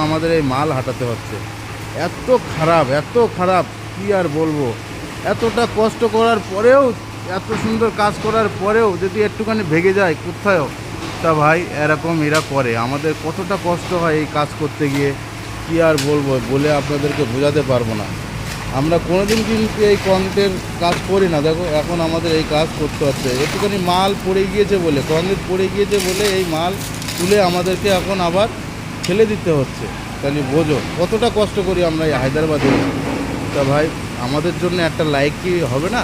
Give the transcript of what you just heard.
আমাদের এই মাল হাঁটাতে হচ্ছে। এত খারাপ কী আর বলবো। এতটা কষ্ট করার পরেও, এত সুন্দর কাজ করার পরেও যদি একটুখানি ভেঙে যায় কোথাও, তা ভাই এরকম এরা করে। আমাদের কতটা কষ্ট হয় এই কাজ করতে গিয়ে, কী আর বলবো, বলে আপনাদেরকে বোঝাতে পারবো না। আমরা কোনোদিন কিন্তু এই কংক্রিটের কাজ করি না। দেখো এখন আমাদের এই কাজ করতে হচ্ছে, একটুখানি মাল পড়ে গিয়েছে বলে, কংক্রিট পড়ে গিয়েছে বলে এই মাল তুলে আমাদেরকে এখন আবার ফেলে দিতে হচ্ছে। তাহলে বোঝো কতটা কষ্ট করি আমরা এই হায়দ্রাবাদে। তা ভাই আমাদের জন্য একটা লাইক কি হবে না?